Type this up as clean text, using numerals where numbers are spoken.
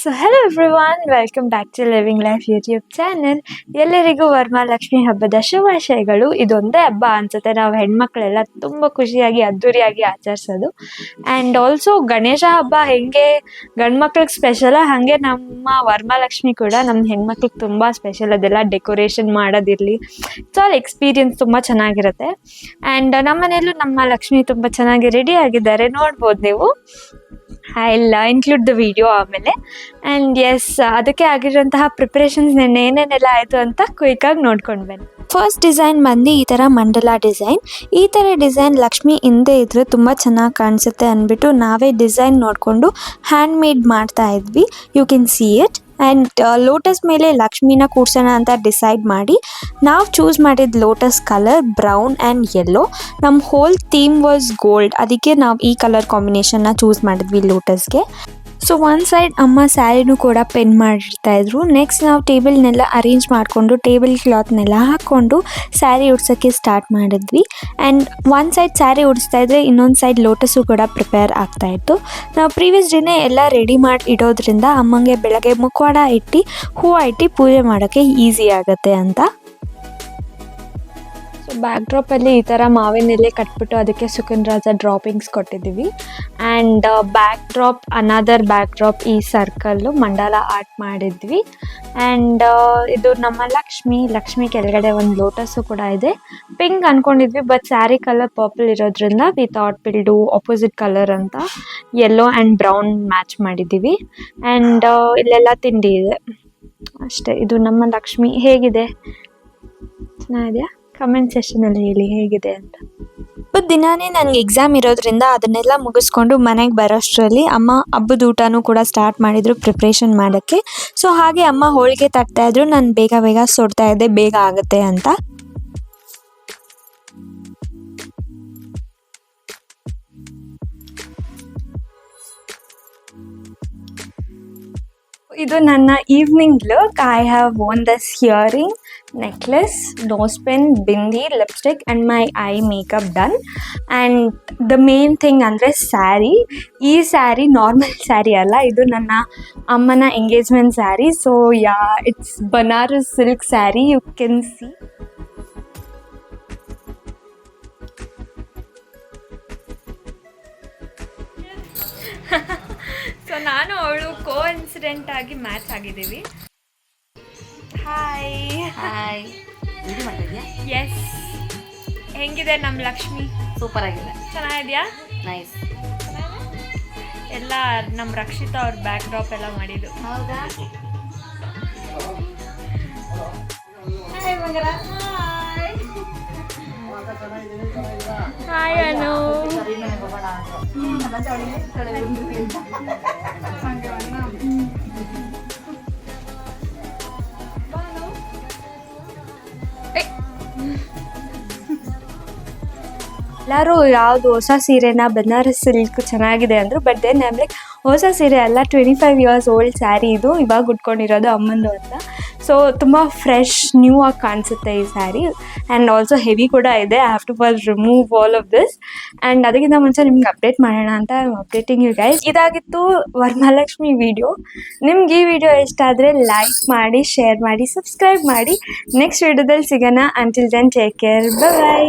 So hello everyone, welcome back to living life YouTube channel. ಎಲ್ಲರಿಗೂ ವರಮಹಾಲಕ್ಷ್ಮಿ ಹಬ್ಬದ ಶುಭಾಶಯಗಳು. ಇದೊಂದೇ ಹಬ್ಬ ಅನ್ಸುತ್ತೆ ನಾವು ಹೆಣ್ಮಕ್ಳೆಲ್ಲ ತುಂಬ ಖುಷಿಯಾಗಿ ಅದ್ದೂರಿಯಾಗಿ ಆಚರಿಸೋದು. ಆ್ಯಂಡ್ ಆಲ್ಸೋ ಗಣೇಶ ಹಬ್ಬ ಹೆಂಗೆ ಗಂಡು ಮಕ್ಳಿಗೆ ಸ್ಪೆಷಲ, ಹಾಗೆ ನಮ್ಮ ವರಮಹಾಲಕ್ಷ್ಮಿ ಕೂಡ ನಮ್ಮ ಹೆಣ್ಮಕ್ಳಿಗೆ ತುಂಬ ಸ್ಪೆಷಲ್. ಅದೆಲ್ಲ ಡೆಕೋರೇಷನ್ ಮಾಡೋದಿರಲಿ, ಇಟ್ಸ್ ಆಲ್ ಎಕ್ಸ್ಪೀರಿಯನ್ಸ್ ತುಂಬ ಚೆನ್ನಾಗಿರುತ್ತೆ. ಆ್ಯಂಡ್ ನಮ್ಮ ಮನೆಯಲ್ಲೂ ನಮ್ಮ ಲಕ್ಷ್ಮಿ ತುಂಬ ಚೆನ್ನಾಗಿ ರೆಡಿ ಆಗಿದ್ದಾರೆ, ನೋಡ್ಬೋದು ನೀವು. ಇಲ್ಲ ಇನ್ಕ್ಲೂಡ್ ದ ವಿಡಿಯೋ ಆಮೇಲೆ. ಆ್ಯಂಡ್ ಎಸ್, ಅದಕ್ಕೆ ಆಗಿರೋಂತಹ ಪ್ರಿಪ್ರೇಷನ್ಸ್ ನೆನ್ನೆ ಏನೇನೆಲ್ಲ ಆಯಿತು ಅಂತ ಕ್ವಿಕ್ಕಾಗಿ ನೋಡ್ಕೊಂಡು ಬನ್ನಿ. ಫಸ್ಟ್ ಡಿಸೈನ್ ಬಂದು ಈ ಥರ ಮಂಡಲ ಡಿಸೈನ್. ಈ ಥರ ಡಿಸೈನ್ ಲಕ್ಷ್ಮಿ ಹಿಂದೆ ಇದ್ರೆ ತುಂಬ ಚೆನ್ನಾಗಿ ಕಾಣಿಸುತ್ತೆ ಅಂದ್ಬಿಟ್ಟು ನಾವೇ ಡಿಸೈನ್ ನೋಡಿಕೊಂಡು ಹ್ಯಾಂಡ್ ಮೇಡ್ ಮಾಡ್ತಾ ಇದ್ವಿ. You can see it. And lotus ಮೇಲೆ ಲಕ್ಷ್ಮಿನ ಕೂರ್ಸೋಣ ಅಂತ ಡಿಸೈಡ್ ಮಾಡಿ ನಾವು ಚೂಸ್ ಮಾಡಿದ lotus colour brown and yellow. ನಮ್ಮ ಹೋಲ್ ಥೀಮ್ ವಾಸ್ ಗೋಲ್ಡ್, ಅದಕ್ಕೆ ನಾವು ಈ ಕಲರ್ ಕಾಂಬಿನೇಷನ್ನ ಚೂಸ್ ಮಾಡಿದ್ವಿ ಲೋಟಸ್ಗೆ. ಸೊ ಒಂದು ಸೈಡ್ ಅಮ್ಮ ಸ್ಯಾರಿನೂ ಕೂಡ ಪೆನ್ ಮಾಡಿರ್ತಾಯಿದ್ರು. ನೆಕ್ಸ್ಟ್ ನಾವು ಟೇಬಲ್ನೆಲ್ಲ ಅರೇಂಜ್ ಮಾಡಿಕೊಂಡು ಟೇಬಲ್ ಕ್ಲಾತ್ನೆಲ್ಲ ಹಾಕ್ಕೊಂಡು ಸ್ಯಾರಿ ಉಡ್ಸೋಕ್ಕೆ ಸ್ಟಾರ್ಟ್ ಮಾಡಿದ್ವಿ. ಆ್ಯಂಡ್ ಒಂದು ಸೈಡ್ ಸ್ಯಾರಿ ಉಡಿಸ್ತಾಯಿದ್ರೆ ಇನ್ನೊಂದು ಸೈಡ್ ಲೋಟಸ್ಸು ಕೂಡ ಪ್ರಿಪೇರ್ ಆಗ್ತಾಯಿತ್ತು. ನಾವು ಪ್ರೀವಿಯಸ್ ಡೇನೇ ಎಲ್ಲ ರೆಡಿ ಮಾಡಿ ಇಡೋದ್ರಿಂದ ಅಮ್ಮಂಗೆ ಬೆಳಗ್ಗೆ ಮುಖವಾಡ ಇಟ್ಟು ಹೂವು ಇಟ್ಟು ಪೂಜೆ ಮಾಡೋಕ್ಕೆ ಈಸಿ ಆಗುತ್ತೆ ಅಂತ. ಸೊ ಬ್ಯಾಕ್ ಡ್ರಾಪಲ್ಲಿ ಈ ಥರ ಮಾವಿನೆಲೆ ಕಟ್ಬಿಟ್ಟು ಅದಕ್ಕೆ ಸುಕನ್ರಾಜ ಡ್ರಾಪಿಂಗ್ಸ್ ಕೊಟ್ಟಿದ್ದೀವಿ. And back drop, another back drop ಈ ಸರ್ಕಲ್ಲು ಮಂಡಲ ಆರ್ಟ್ ಮಾಡಿದ್ವಿ. ಆ್ಯಂಡ್ ಇದು ನಮ್ಮ ಲಕ್ಷ್ಮಿ ಕೆಳಗಡೆ ಒಂದು ಲೋಟಸ್ಸು ಕೂಡ ಇದೆ. ಪಿಂಕ್ ಅಂದ್ಕೊಂಡಿದ್ವಿ, ಬಟ್ ಸ್ಯಾರಿ ಕಲರ್ ಪರ್ಪಲ್ ಇರೋದ್ರಿಂದ we thought will do opposite colour ಅಂತ ಯೆಲ್ಲೋ ಆ್ಯಂಡ್ ಬ್ರೌನ್ ಮ್ಯಾಚ್ ಮಾಡಿದ್ದೀವಿ. ಆ್ಯಂಡ್ ಇಲ್ಲೆಲ್ಲ ತಿಂಡಿ ಇದೆ ಅಷ್ಟೇ. ಇದು ನಮ್ಮ ಲಕ್ಷ್ಮಿ. ಹೇಗಿದೆ? ಚೆನ್ನಾಗಿದೆಯಾ? ಕಮೆಂಟ್ ಸೆಷನಲ್ಲಿ ಹೇಳಿ ಹೇಗಿದೆ ಅಂತ. ಹಬ್ಬದ ದಿನಾನೇ ನನಗೆ ಎಕ್ಸಾಮ್ ಇರೋದ್ರಿಂದ ಅದನ್ನೆಲ್ಲ ಮುಗಿಸ್ಕೊಂಡು ಮನೆಗೆ ಬರೋಷ್ಟರಲ್ಲಿ ಅಮ್ಮ ಹಬ್ಬದ ಊಟನೂ ಕೂಡ ಸ್ಟಾರ್ಟ್ ಮಾಡಿದರು ಪ್ರಿಪ್ರೇಷನ್ ಮಾಡೋಕ್ಕೆ. ಸೊ ಹಾಗೆ ಅಮ್ಮ ಹೋಳಿಗೆ ತಟ್ತಾಯಿದ್ರು, ನಾನು ಬೇಗ ಸುಡ್ತಾ ಇದ್ದೆ, ಬೇಗ ಆಗುತ್ತೆ ಅಂತ. ಇದು ನನ್ನ evening look. I have worn this earring, necklace, nose pin, bindi, lipstick and my eye makeup done. And the main thing ಅಂದರೆ ಸ್ಯಾರಿ. ಈ ಸ್ಯಾರಿ ನಾರ್ಮಲ್ ಸ್ಯಾರಿ ಅಲ್ಲ, ಇದು ನನ್ನ ಅಮ್ಮನ engagement sari. So yeah, it's Banaras silk sari. You can see. So ನಾನು ಅವಳು coincident ಆಗಿ match ಆಗಿದ್ದೀವಿ. ಹಾಯ್. ಎಸ್, ಹೆಂಗಿದೆ ನಮ್ಮ ಲಕ್ಷ್ಮಿ? ಸೂಪರ್ ಆಗಿದೆ. ಚೆನ್ನಾಗಿದೆಯಾ? ನೈಸ್. ಎಲ್ಲ ನಮ್ಮ ರಕ್ಷಿತಾ ಅವ್ರ ಬ್ಯಾಕ್ ಡ್ರಾಪ್ ಎಲ್ಲ ಮಾಡಿದ್ದು. ಹೌದಾ? ಹಾಯ್ ಅನು. ಎಲ್ಲರೂ ಯಾವುದು ಹೊಸ ಸೀರೆನ ಬನಾರಸ್ ಸಿಲ್ಕ್ ಚೆನ್ನಾಗಿದೆ ಅಂದರು. But then I am like, ಹೊಸ ಸೀರೆ ಅಲ್ಲ, 25 years ಓಲ್ಡ್ ಸ್ಯಾರಿ ಇದು, ಇವಾಗ ಉಟ್ಕೊಂಡಿರೋದು ಅಮ್ಮಂದು ಅಂತ. ಸೊ ತುಂಬ ಫ್ರೆಶ್ ನ್ಯೂ ಆಗಿ ಕಾಣಿಸುತ್ತೆ ಈ ಸ್ಯಾರಿ. ಆ್ಯಂಡ್ ಆಲ್ಸೋ ಹೆವಿ ಕೂಡ ಇದೆ. I have to first remove all of this. And ಅದಕ್ಕಿಂತ ಮುಂಚೆ ನಿಮ್ಗೆ ಅಪ್ಡೇಟ್ ಮಾಡೋಣ ಅಂತ ಅಪ್ಡೇಟಿಂಗ್ ಯು ಗೈಸ್. ಇದಾಗಿತ್ತು ವರಮಹಾಲಕ್ಷ್ಮಿ ವಿಡಿಯೋ. ನಿಮ್ಗೆ ಈ ವಿಡಿಯೋ ಇಷ್ಟ ಆದರೆ ಲೈಕ್ ಮಾಡಿ, ಶೇರ್ ಮಾಡಿ, ಸಬ್ಸ್ಕ್ರೈಬ್ ಮಾಡಿ. ನೆಕ್ಸ್ಟ್ ವಿಡಿಯೋದಲ್ಲಿ ಸಿಗೋಣ. Until then take care, by.